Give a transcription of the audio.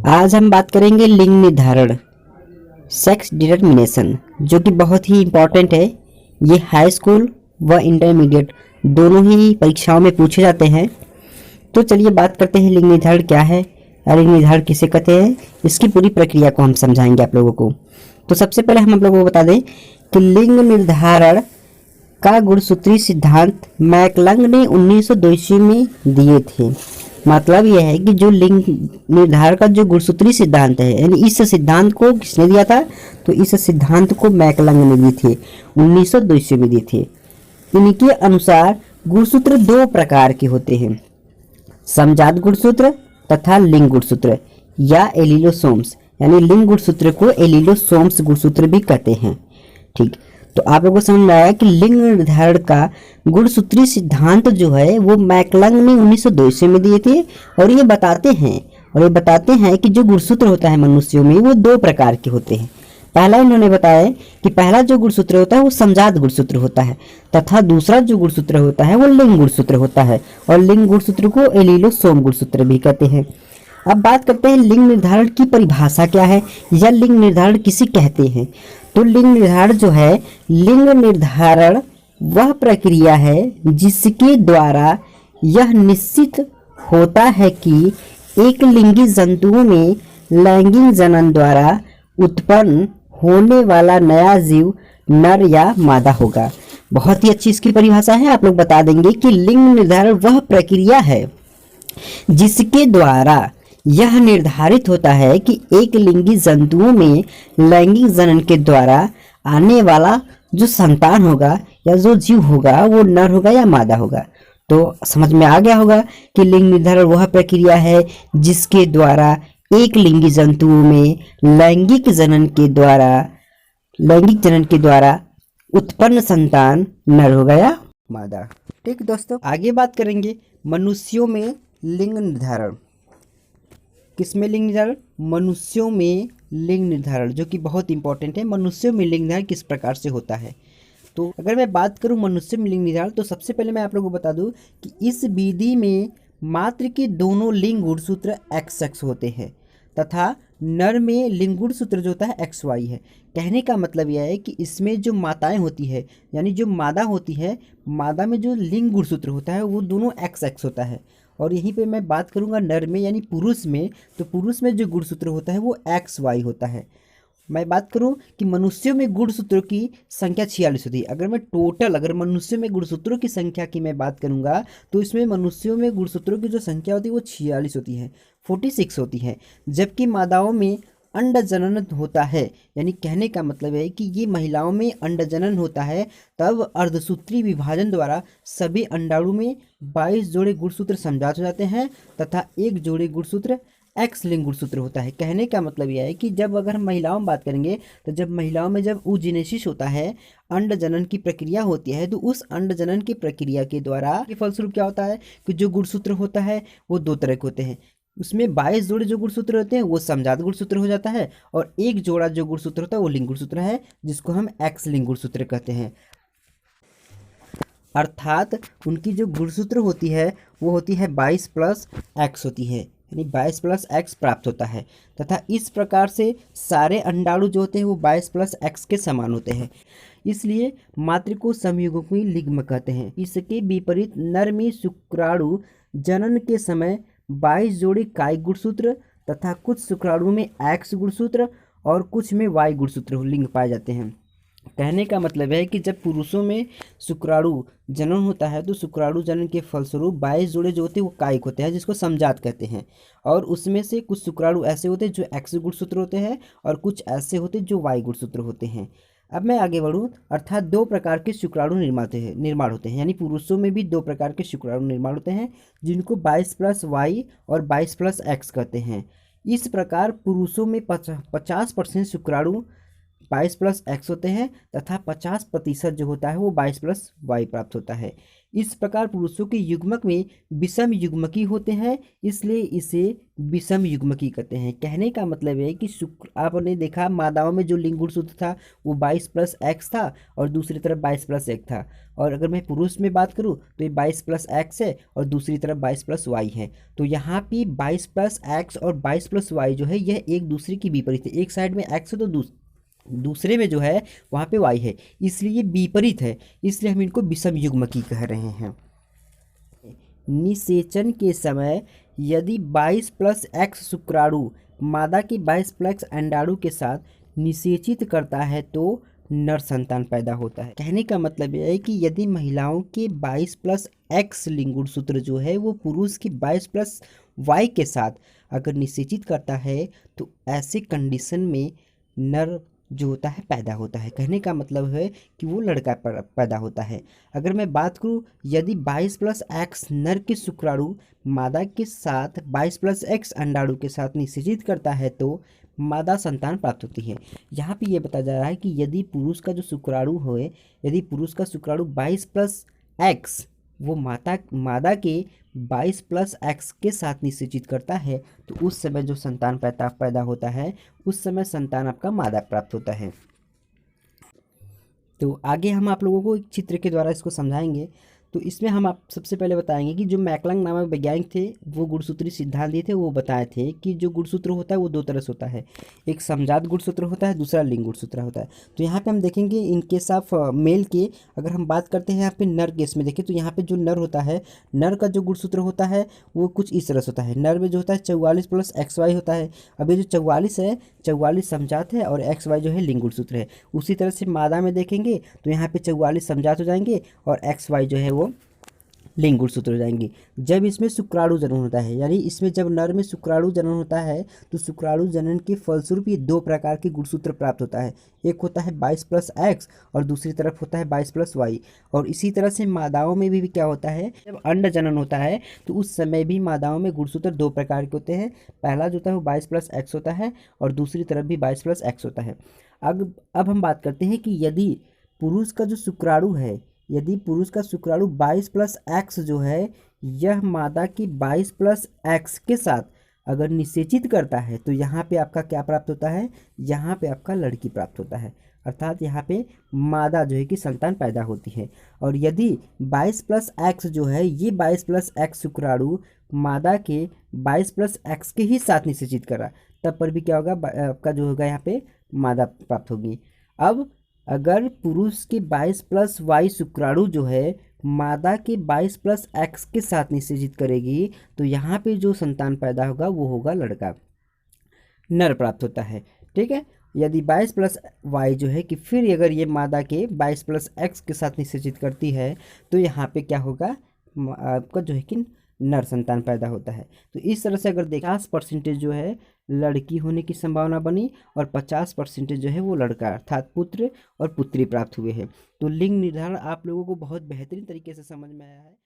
आज हम बात करेंगे लिंग निर्धारण, सेक्स डिटर्मिनेशन, जो कि बहुत ही इम्पॉर्टेंट है। ये हाई स्कूल व इंटरमीडिएट दोनों ही परीक्षाओं में पूछे जाते हैं। तो चलिए बात करते हैं लिंग निर्धारण क्या है और लिंग निर्धारण किसे कहते हैं। इसकी पूरी प्रक्रिया को हम समझाएंगे आप लोगों को। तो सबसे पहले हम आप लोगों को बता दें कि लिंग निर्धारण का गुणसूत्री सिद्धांत मैकलंग ने 1902 ईस्वी में दिए थे। मतलब यह है कि जो लिंग निर्धारण का जो गुणसूत्री सिद्धांत है, यानी इस सिद्धांत को किसने दिया था, तो इस सिद्धांत को मैकलंग ने दिए थे, 1902 ईस्वी में दिए थे। इनके अनुसार गुणसूत्र दो प्रकार के होते हैं, समजात गुणसूत्र तथा लिंग गुणसूत्र या एलिलोसोम्स, यानी लिंग गुणसूत्र को एलिलोसोम्स गुणसूत्र भी कहते हैं। ठीक, तो आप लोगों को समझ में आया कि लिंग निर्धारण का गुणसूत्री सिद्धांत जो है वो मैकलंग ने 1902 ईस्वी में दिए थे। और ये बताते हैं कि जो गुणसूत्र होता है मनुष्यों में वो दो प्रकार के होते हैं। पहला इन्होंने बताया कि पहला जो गुणसूत्र होता है वो समजात गुणसूत्र होता है तथा दूसरा जो गुणसूत्र होता है वो लिंग गुणसूत्र होता है, और लिंग गुणसूत्र को एलिलोसोम गुणसूत्र भी कहते हैं। अब बात करते हैं लिंग निर्धारण की परिभाषा क्या है या लिंग निर्धारण किसे कहते हैं। तो लिंग निर्धारण जो है, लिंग निर्धारण वह प्रक्रिया है जिसके द्वारा यह निश्चित होता है कि एक लिंगी जंतुओं में लैंगिक जनन द्वारा उत्पन्न होने वाला नया जीव नर या मादा होगा। बहुत ही अच्छी इसकी परिभाषा है। आप लोग बता देंगे कि लिंग निर्धारण वह प्रक्रिया है जिसके द्वारा यह निर्धारित होता है कि एक लिंगी जंतुओं में लैंगिक जनन के द्वारा आने वाला जो संतान होगा या जो जीव होगा वो नर होगा या मादा होगा। तो समझ में आ गया होगा कि लिंग निर्धारण वह प्रक्रिया है जिसके द्वारा एक लिंगी जंतुओं में लैंगिक जनन के द्वारा उत्पन्न संतान नर होगा या मादा। ठीक दोस्तों, आगे बात करेंगे मनुष्यों में लिंग निर्धारण। किसमें लिंग निर्धारण? मनुष्यों में लिंग निर्धारण, जो कि बहुत इंपॉर्टेंट है। मनुष्यों में लिंग निर्धारण किस प्रकार से होता है, तो अगर मैं बात करूं मनुष्य में लिंग निर्धारण, तो सबसे पहले मैं आप लोगों को बता दूं कि इस विधि में मात्र के दोनों लिंग गुणसूत्र XX होते हैं तथा नर में लिंग गुणसूत्र जो होता है XY है। कहने का मतलब यह है कि इसमें जो माताएं होती है, यानी जो मादा होती है, मादा में जो लिंग गुणसूत्र होता है वो दोनों XX होता है। और यहीं पे मैं बात करूंगा नर में यानी पुरुष में, तो पुरुष में जो गुणसूत्र होता है वो XY होता है। मैं बात करूं कि मनुष्यों में गुणसूत्रों की संख्या 46 होती है। अगर मनुष्यों में गुणसूत्रों की संख्या की मैं बात करूंगा तो इसमें मनुष्यों में गुणसूत्रों की जो संख्या होती है वो 46 होती है, 46 होती है। जबकि मादाओं में अंड जनन होता है, यानी कहने का मतलब है कि ये महिलाओं में अंड जनन होता है, तब अर्धसूत्री विभाजन द्वारा सभी अंडाणु में 22 जोड़े गुणसूत्र समजात हो जाते हैं तथा एक जोड़े गुणसूत्र एक्स लिंग गुणसूत्र होता है। कहने का मतलब यह है कि जब अगर हम महिलाओं में बात करेंगे तो जब महिलाओं में जब oogenesis होता है, अंड जनन की प्रक्रिया होती है, तो उस अंड जनन की प्रक्रिया के द्वारा के फलस्वरूप क्या होता है कि जो गुणसूत्र होता है वो दो तरह के होते हैं। उसमें 22 जोड़े जो गुणसूत्र होते हैं वो समजात गुणसूत्र हो जाता है, और एक जोड़ा जो गुणसूत्र होता है वो लिंग गुणसूत्र है, जिसको हम एक्स लिंग गुणसूत्र कहते हैं। अर्थात उनकी जो गुणसूत्र होती है वो होती है 22 प्लस एक्स होती है, यानी 22 प्लस एक्स प्राप्त होता है। तथा इस प्रकार से सारे अंडाणु जो होते हैं वो 22 प्लस एक्स के समान होते हैं, इसलिए मातृ को समयुग्मी लिंग कहते हैं। इसके विपरीत नर में शुक्राणु जनन के समय 22 जोड़ी कायिक गुणसूत्र तथा कुछ शुक्राणु में एक्स गुणसूत्र और कुछ में वाई गुणसूत्र लिंग पाए जाते हैं। कहने का मतलब है कि जब पुरुषों में शुक्राणु जनन होता है तो शुक्राणु जनन के फलस्वरूप 22 जोड़े जो होते हैं वो कायिक होते हैं, जिसको समजात कहते हैं। और उसमें से कुछ शुक्राणु ऐसे होते हैं जो एक्स गुणसूत्र होते हैं और कुछ ऐसे होते हैं जो वाई गुणसूत्र होते हैं। अब मैं आगे बढ़ूँ, अर्थात दो प्रकार के शुक्राणु निर्माण होते हैं, यानी पुरुषों में भी दो प्रकार के शुक्राणु निर्माण होते हैं, जिनको 22 प्लस वाई और 22 प्लस एक्स कहते हैं। इस प्रकार पुरुषों में 50% शुक्राणु 22+x होते हैं तथा 50% जो होता है वो 22+y प्राप्त होता है। इस प्रकार पुरुषों के युग्मक में विषम युग्मकी होते हैं, इसलिए इसे विषम युग्मकी कहते हैं। कहने का मतलब है कि शुक्र, आपने देखा मादाओं में जो लिंग गुणसूत्र था वो 22+x था और दूसरी तरफ 22+x था, और अगर मैं पुरुष में बात करूं तो ये 22+x है और दूसरी तरफ 22+y है। तो यहाँ पे 22+x और 22+y जो है यह एक दूसरे की विपरीत है। एक साइड में x है तो दूसरे में जो है वहाँ पे y है, इसलिए विपरीत है, इसलिए हम इनको विषम युग्मकी कह रहे हैं। निषेचन के समय यदि 22+x शुक्राणु मादा के 22+ अंडाणु के साथ निषेचित करता है तो नर संतान पैदा होता है। कहने का मतलब यह है कि यदि महिलाओं के 22+x लिंग गुणसूत्र जो है वो पुरुष के 22+y के साथ अगर निषेचित करता है तो ऐसे कंडीशन में नर जो होता है पैदा होता है। कहने का मतलब है कि वो लड़का पैदा होता है। अगर मैं बात करूं यदि 22+x नर के शुक्राणु मादा के साथ 22+x अंडाणु के साथ निषेचित करता है तो मादा संतान प्राप्त होती है। यहाँ पे ये बताया जा रहा है कि यदि पुरुष का जो शुक्राणु हो, यदि पुरुष का शुक्राणु 22+x वो मादा के 22+x के साथ निषेचित करता है तो उस समय जो संतान पैदा होता है उस समय संतान आपका मादा प्राप्त होता है। तो आगे हम आप लोगों को एक चित्र के द्वारा इसको समझाएंगे। तो इसमें हम आप सबसे पहले बताएंगे कि जो मैकलंग नामक वैज्ञानिक थे वो गुणसूत्री सिद्धांत दिए थे, वो बताए थे कि जो गुणसूत्र होता है वो दो तरह से होता है, एक समजात गुणसूत्र होता है, दूसरा लिंग गुणसूत्र होता है। तो यहाँ पे हम देखेंगे इन केस ऑफ मेल के, अगर हम बात करते हैं यहाँ पे नर केस में देखें तो यहाँ पे जो नर होता है, नर का जो गुणसूत्र होता है वो कुछ इस तरह से होता है। नर में जो होता है 44+xy होता है। अब ये जो 44 है, 44 समजात है और xy जो है लिंग गुणसूत्र है। उसी तरह से मादा में देखेंगे तो यहाँ पे 44 समजात हो जाएंगे और xy जो है वो लिंग गुणसूत्र हो जाएंगे। जब इसमें शुक्राणु जनन होता है, यानी इसमें जब नर में शुक्राणु जनन होता है तो शुक्राणु जनन के फलस्वरूप ये दो प्रकार के गुणसूत्र प्राप्त होता है। एक होता है 22+x और दूसरी तरफ होता है 22+y। और इसी तरह से मादाओं में भी क्या होता है, जब अंड जनन होता है तो उस समय भी मादाओं में गुणसूत्र दो प्रकार के होते हैं। पहला जो होता है वो 22+x होता है और दूसरी तरफ भी 22+x होता है। अब हम बात करते हैं कि यदि पुरुष का जो शुक्राणु है, यदि पुरुष का शुक्राणु 22+x जो है यह मादा की 22+x के साथ अगर निषेचित करता है तो यहाँ पे आपका क्या प्राप्त होता है, यहाँ पे आपका लड़की प्राप्त होता है, अर्थात यहाँ पे मादा जो है कि संतान पैदा होती है। और यदि 22+x जो है ये 22+x शुक्राणु मादा के 22+x के ही साथ निषेचित करा तब पर भी क्या होगा, आपका जो होगा यहाँ पे मादा प्राप्त होगी। अब अगर पुरुष के 22+y शुक्राणु जो है मादा के 22+x के साथ निषेचित करेगी तो यहाँ पे जो संतान पैदा होगा वो होगा लड़का, नर प्राप्त होता है। ठीक है। यदि 22+y जो है कि फिर अगर ये मादा के 22+x के साथ निषेचित करती है तो यहाँ पे क्या होगा, आपका जो है कि नर संतान पैदा होता है। तो इस तरह से अगर देखा 50% जो है लड़की होने की संभावना बनी और 50% जो है वो लड़का अर्थात पुत्र और पुत्री प्राप्त हुए हैं। तो लिंग निर्धारण आप लोगों को बहुत बेहतरीन तरीके से समझ में आया है।